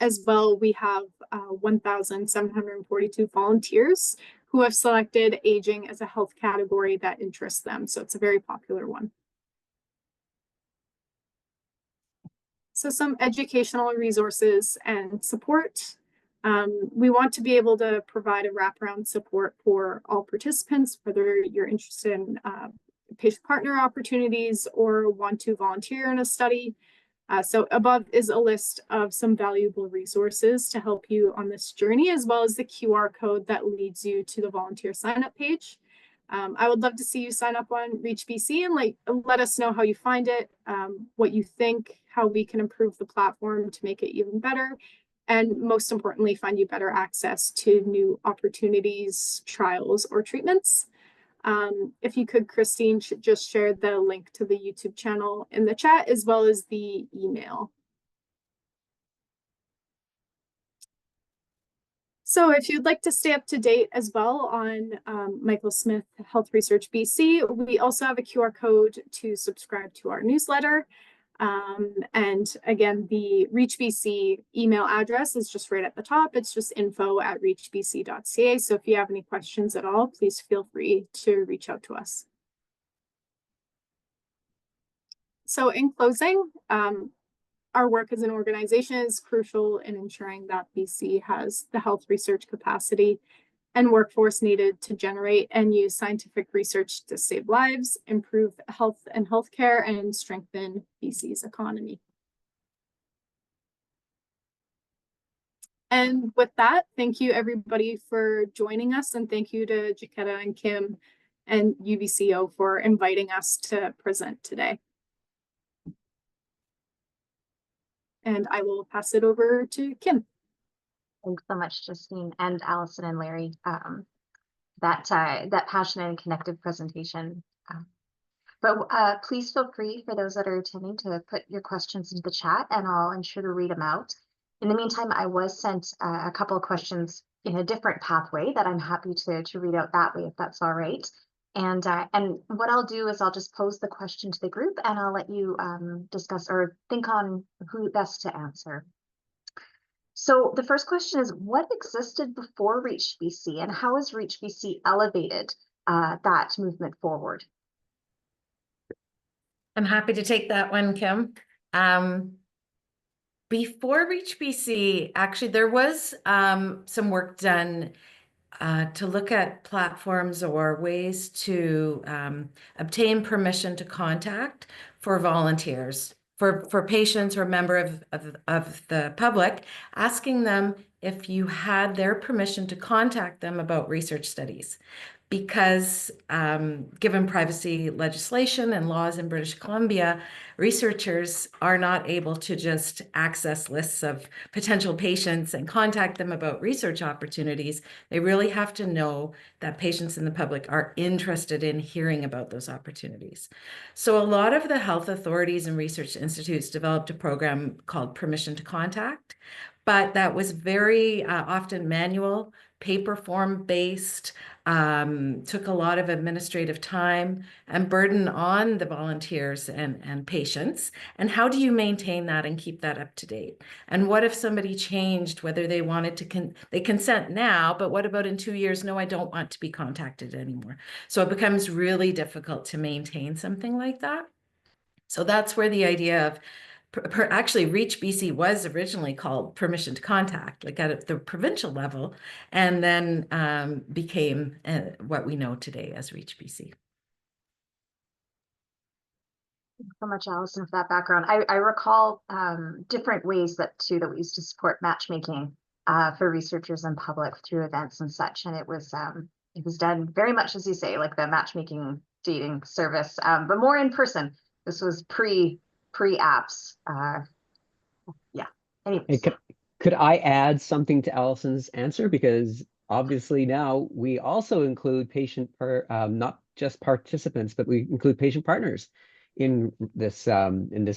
As well, we have 1,742 volunteers who have selected aging as a health category that interests them. So it's a very popular one. So some educational resources and support. We want to be able to provide a wraparound support for all participants, whether you're interested in patient partner opportunities or want to volunteer in a study. So above is a list of some valuable resources to help you on this journey, as well as the QR code that leads you to the volunteer sign-up page. I would love to see you sign up on ReachBC and let us know how you find it, what you think, how we can improve the platform to make it even better, and most importantly, find you better access to new opportunities, trials, or treatments. If you could, Christine, should just share the link to the YouTube channel in the chat, as well as the email. So if you'd like to stay up to date as well on Michael Smith Health Research BC, we also have a QR code to subscribe to our newsletter. And again, the ReachBC email address is just right at the top. It's just info@reachbc.ca. So if you have any questions at all, please feel free to reach out to us. So in closing, our work as an organization is crucial in ensuring that BC has the health research capacity and workforce needed to generate and use scientific research to save lives, improve health and healthcare, and strengthen BC's economy. And with that, thank you everybody for joining us, and thank you to Jaquetta and Kim and UBCO for inviting us to present today. And I will pass it over to Kim. Thanks so much, Justine and Alison and Larry. That passionate and connected presentation. But please feel free, for those that are attending, to put your questions into the chat, and I'll ensure to read them out. In the meantime, I was sent a couple of questions in a different pathway that I'm happy to read out that way, if that's all right. And what I'll do is I'll just pose the question to the group, and I'll let you discuss or think on who best to answer. So the first question is, what existed before ReachBC, and how has ReachBC elevated that movement forward? I'm happy to take that one, Kim. Before ReachBC, actually, there was some work done to look at platforms or ways to obtain permission to contact for volunteers, for patients or member of the public, asking them if you had their permission to contact them about research studies. Because given privacy legislation and laws in British Columbia, researchers are not able to just access lists of potential patients and contact them about research opportunities. They really have to know that patients in the public are interested in hearing about those opportunities. So a lot of the health authorities and research institutes developed a program called Permission to Contact, but that was very often manual, paper form based, took a lot of administrative time and burden on the volunteers and patients. And how do you maintain that and keep that up to date? And what if somebody changed whether they wanted to, they consent now, but what about in 2 years? No, I don't want to be contacted anymore. So it becomes really difficult to maintain something like that. So that's where the idea of actually Reach BC was originally called permission to contact, like at the provincial level, and then became what we know today as Reach BC. Thanks so much, Alison, for that background. I recall different ways that we used to support matchmaking for researchers and public through events and such, and it was done very much as you say, like the matchmaking dating service, but more in person. This was pre-apps. Yeah. Anyways. Could I add something to Alison's answer? Because obviously now we also include not just participants, but we include patient partners in this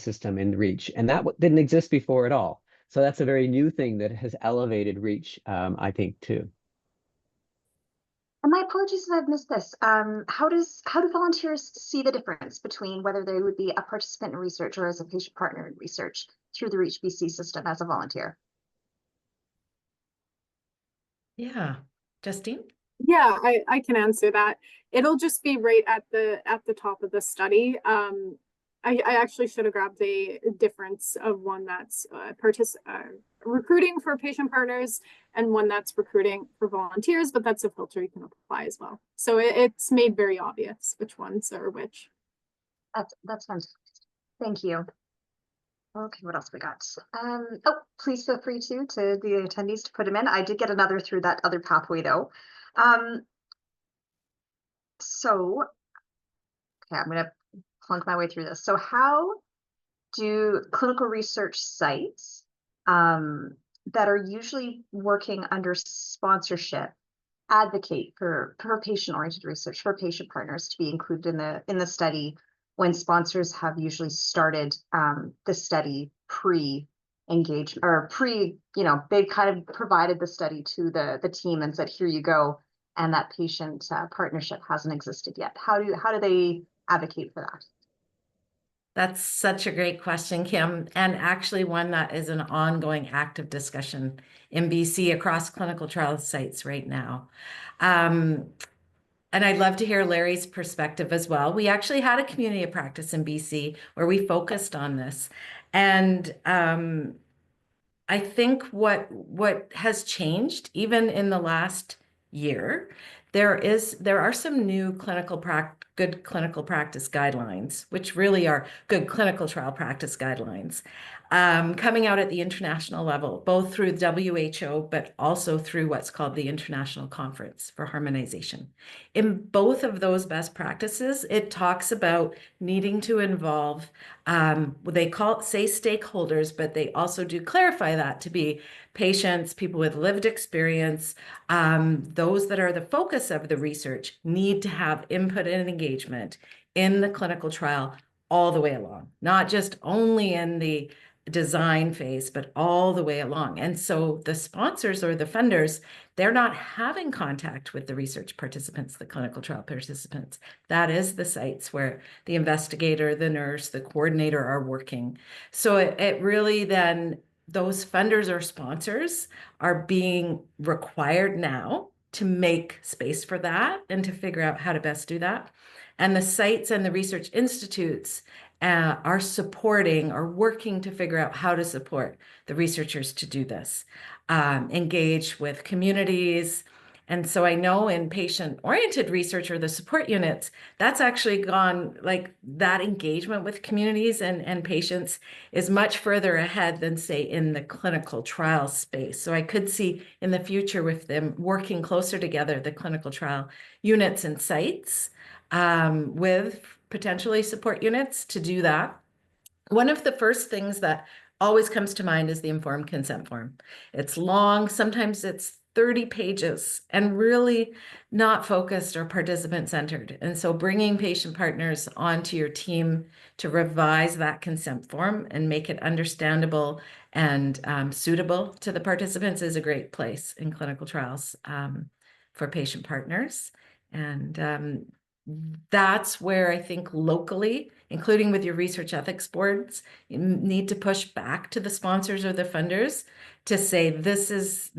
system in Reach, and that didn't exist before at all. So that's a very new thing that has elevated Reach, I think, too. And my apologies if I've missed this. How do volunteers see the difference between whether they would be a participant in research or as a patient partner in research through the Reach BC system as a volunteer? Yeah, Justine? Yeah, I can answer that. It'll just be right at the top of the study. I actually should have grabbed a difference of one that's recruiting for patient partners and one that's recruiting for volunteers, but that's a filter you can apply as well. So it's made very obvious which ones are which. That's fantastic. Thank you. Okay, what else we got? Oh, please feel free to the attendees to put them in. I did get another through that other pathway though. So, okay, I'm gonna plunk my way through this. So how do clinical research sites that are usually working under sponsorship advocate for patient-oriented research, for patient partners to be included in the study when sponsors have usually started the study pre-engagement or they've kind of provided the study to the team and said, here you go, and that patient partnership hasn't existed yet. How do they advocate for that? That's such a great question, Kim, and actually one that is an ongoing active discussion in BC across clinical trial sites right now. And I'd love to hear Larry's perspective as well. We actually had a community of practice in BC where we focused on this. And I think what has changed, even in the last year, there are some new good clinical practice guidelines, which really are good clinical trial practice guidelines, coming out at the international level, both through WHO, but also through what's called the International Conference for Harmonization. In both of those best practices, it talks about needing to involve, they say stakeholders, but they also do clarify that to be patients, people with lived experience, those that are the focus of the research need to have input and engagement in the clinical trial all the way along, not just only in the design phase, but all the way along. And so the sponsors or the funders, they're not having contact with the research participants, the clinical trial participants. That is the sites where the investigator, the nurse, the coordinator are working. So it really then, those funders or sponsors are being required now to make space for that and to figure out how to best do that. And the sites and the research institutes are supporting or working to figure out how to support the researchers to do this, engage with communities. And so I know in patient-oriented research or the support units, that's actually gone, like that engagement with communities and patients is much further ahead than, say, in the clinical trial space. So I could see in the future with them working closer together, the clinical trial units and sites, with potentially support units to do that. One of the first things that always comes to mind is the informed consent form. It's long, sometimes it's 30 pages and really not focused or participant centered. And so bringing patient partners onto your team to revise that consent form and make it understandable and suitable to the participants is a great place in clinical trials for patient partners. And that's where I think locally, including with your research ethics boards, you need to push back to the sponsors or the funders to say, this is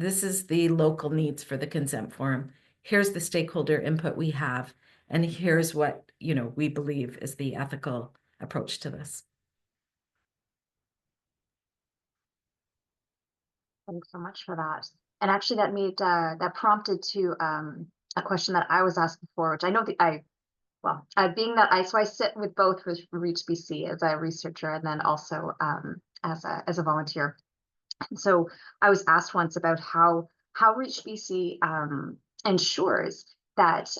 the local needs for the consent form. Here's the stakeholder input we have, and here's what, you know, we believe is the ethical approach to this. Thanks so much for that. And actually that prompted to a question that I was asked before, which I know being that I sit with both with Reach BC as a researcher and then also as a volunteer. And so I was asked once about how Reach BC ensures that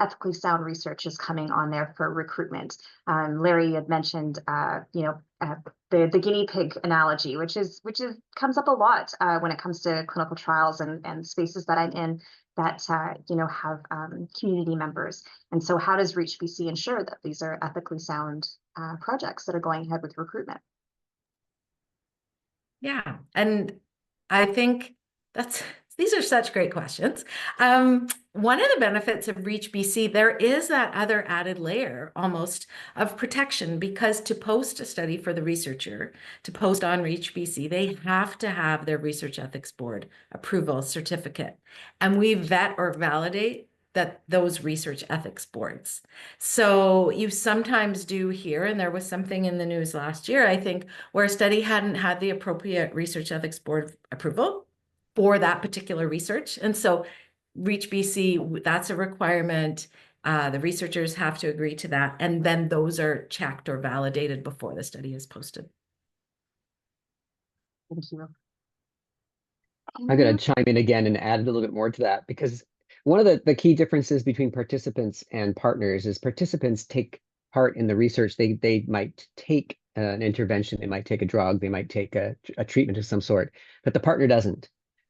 ethically sound research is coming on there for recruitment. Larry had mentioned the guinea pig analogy, which comes up a lot when it comes to clinical trials and spaces that I'm in that have community members. And so how does Reach BC ensure that these are ethically sound projects that are going ahead with recruitment? Yeah, and I think these are such great questions. One of the benefits of Reach BC, there is that other added layer almost of protection, because to post a study for the researcher, to post on Reach BC, they have to have their research ethics board approval certificate. And we vet or validate those research ethics boards. So you sometimes do hear, and there was something in the news last year, I think, where a study hadn't had the appropriate research ethics board approval for that particular research. And so Reach BC, that's a requirement. The researchers have to agree to that. And then those are checked or validated before the study is posted. Thank you. I'm going to chime in again and add a little bit more to that, because one of the key differences between participants and partners is participants take part in the research. They might take an intervention, they might take a drug, they might take a treatment of some sort, but the partner doesn't.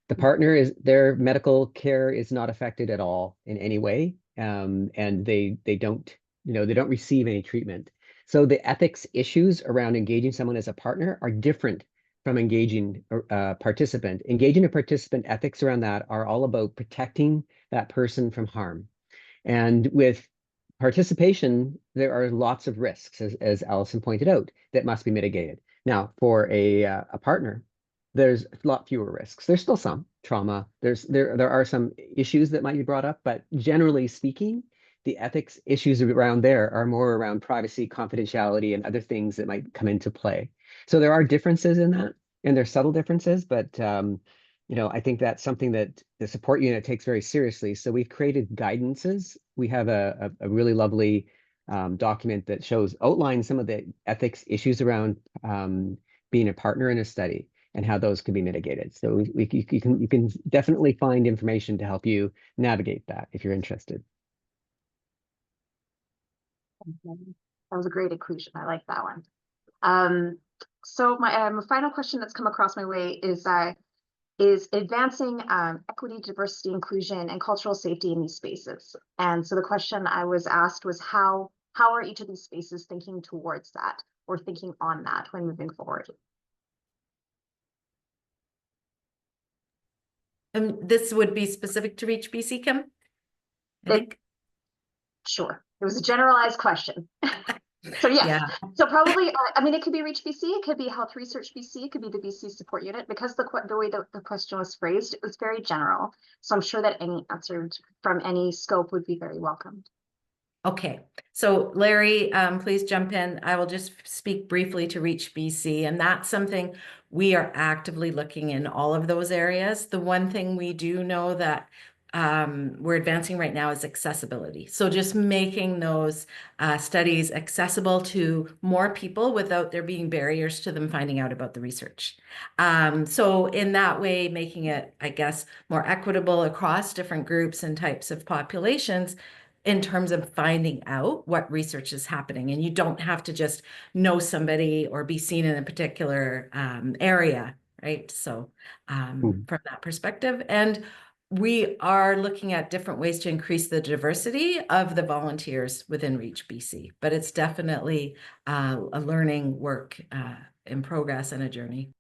The partner their medical care is not affected at all in any way, and they don't receive any treatment. So the ethics issues around engaging someone as a partner are different from engaging a participant. Engaging a participant, ethics around that are all about protecting that person from harm. And with participation, there are lots of risks, as Alison pointed out, that must be mitigated. Now, for a partner, there's a lot fewer risks. There's still some trauma. There are some issues that might be brought up, but generally speaking, the ethics issues around there are more around privacy, confidentiality, and other things that might come into play. So there are differences in that, and there's subtle differences, but I think that's something that the support unit takes very seriously. So we've created guidances. We have a really lovely document that outlines some of the ethics issues around being a partner in a study and how those can be mitigated. So you can definitely find information to help you navigate that if you're interested. That was a great inclusion. I like that one. So my final question that's come across my way is advancing equity, diversity, inclusion, and cultural safety in these spaces. And so the question I was asked was how are each of these spaces thinking towards that or thinking on that when moving forward? This would be specific to Reach BC, Kim? I think. Sure. It was a generalized question. So yes, yeah. So probably, it could be Reach BC, it could be Health Research BC, it could be the BC Support Unit, because the way the question was phrased, it was very general. So I'm sure that any answer from any scope would be very welcomed. Okay, so Larry, please jump in. I will just speak briefly to Reach BC, and that's something we are actively looking in all of those areas. The one thing we do know that we're advancing right now is accessibility. So just making those studies accessible to more people without there being barriers to them finding out about the research. So in that way, making it, I guess, more equitable across different groups and types of populations in terms of finding out what research is happening. And you don't have to just know somebody or be seen in a particular area, right? So Mhm. from that perspective, and we are looking at different ways to increase the diversity of the volunteers within Reach BC, but it's definitely a learning work in progress and a journey.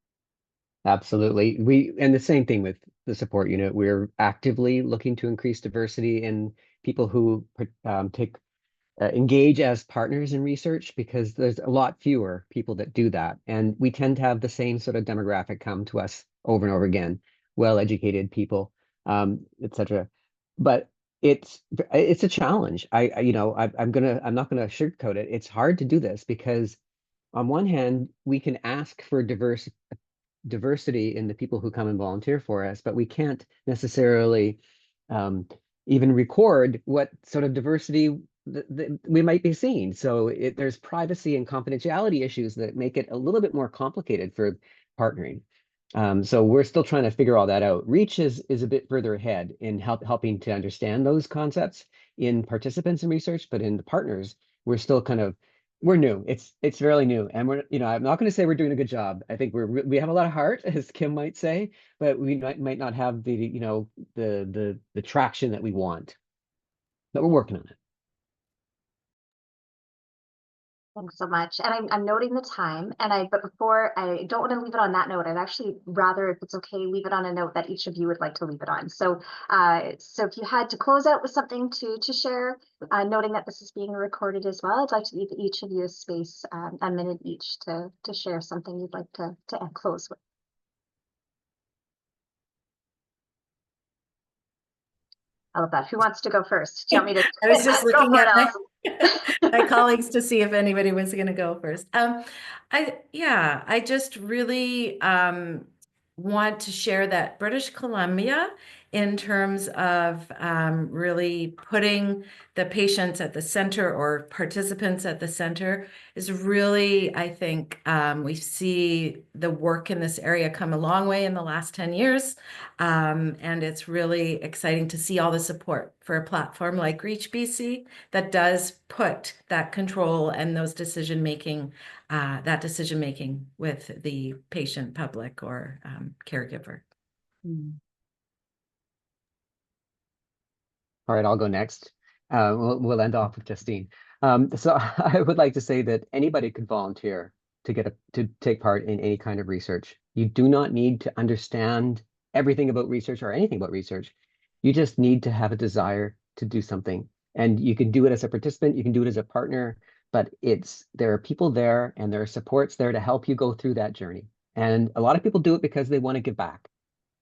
Absolutely. And the same thing with the support unit. We're actively looking to increase diversity in people who engage as partners in research, because there's a lot fewer people that do that. And we tend to have the same sort of demographic come to us over and over again, well-educated people, etc. But it's a challenge. I'm not gonna sugarcoat it. It's hard to do this because on one hand, we can ask for diversity in the people who come and volunteer for us, but we can't necessarily um, even record what sort of diversity we might be seeing. So there's privacy and confidentiality issues that make it a little bit more complicated for partnering. So we're still trying to figure all that out. Reach is a bit further ahead in helping to understand those concepts in participants in research, but in the partners, we're still we're new. It's fairly new, and I'm not going to say we're doing a good job. I think we have a lot of heart, as Kim might say, but we might not have the traction that we want. But we're working on it. Thanks so much. And I'm noting the time, but before, I don't want to leave it on that note. I'd actually rather, if it's okay, leave it on a note that each of you would like to leave it on. So if you had to close out with something to share, noting that this is being recorded as well, I'd like to give each of you a space, a minute each to share something you'd like to close with. I love that. Who wants to go first? Do you want me to? I was just looking at my my colleagues to see if anybody was going to go first. I just really want to share that British Columbia, in terms of really putting the patients at the center or participants at the center, is really, I think, we see the work in this area come a long way in the last 10 years. And it's really exciting to see all the support for a platform like Reach BC that does put that control and those decision-making with the patient, public, or caregiver. All right, I'll go next. We'll end off with Justine. So I would like to say that anybody could volunteer to take part in any kind of research. You do not need to understand everything about research or anything about research. You just need to have a desire to do something. And you can do it as a participant, you can do it as a partner, but there are people there and there are supports there to help you go through that journey. And a lot of people do it because they want to give back.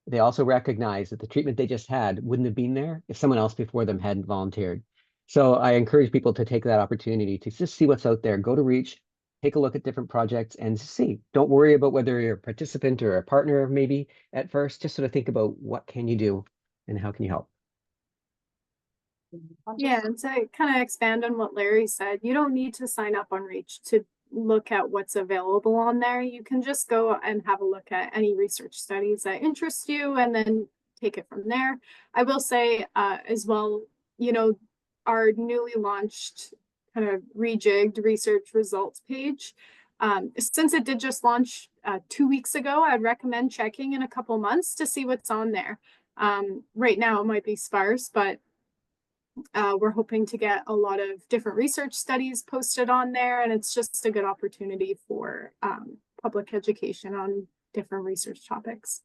They also recognize that the treatment they just had wouldn't have been there if someone else before them hadn't volunteered. So I encourage people to take that opportunity to just see what's out there, go to Reach, take a look at different projects and see. Don't worry about whether you're a participant or a partner maybe at first, just sort of think about what can you do and how can you help. Yeah, and to kind of expand on what Larry said, you don't need to sign up on Reach to look at what's available on there. You can just go and have a look at any research studies that interest you and then take it from there. I will say as well, our newly launched kind of rejigged research results page, since it did just launch 2 weeks ago, I'd recommend checking in a couple months to see what's on there. Right now it might be sparse, but we're hoping to get a lot of different research studies posted on there, and it's just a good opportunity for public education on different research topics.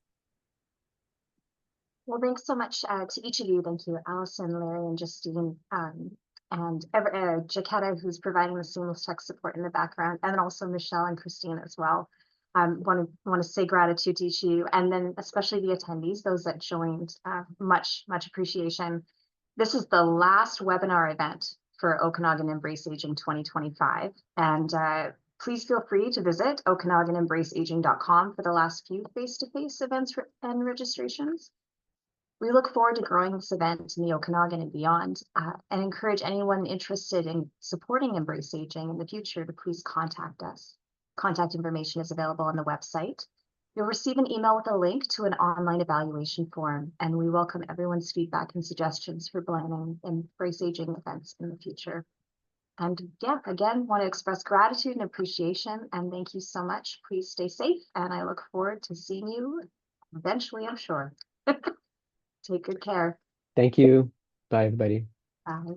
Well, thanks so much to each of you. Thank you, Alison, Larry, and Justine, and Jaquetta, who's providing the seamless tech support in the background, and then also Michelle and Christine as well. Want to say gratitude to each of you, and then especially the attendees, those that joined. Much appreciation. This is the last webinar event for Okanagan Embrace Aging 2025. And please feel free to visit OkanaganEmbraceAging.com for the last few face-to-face events and registrations. We look forward to growing this event in the Okanagan and beyond, and encourage anyone interested in supporting Embrace Aging in the future to please contact us. Contact information is available on the website. You'll receive an email with a link to an online evaluation form, and we welcome everyone's feedback and suggestions for planning Embrace Aging events in the future. And yeah, again, want to express gratitude and appreciation. And thank you so much. Please stay safe. And I look forward to seeing you eventually, I'm sure. Take good care. Thank you. Bye, everybody. Bye.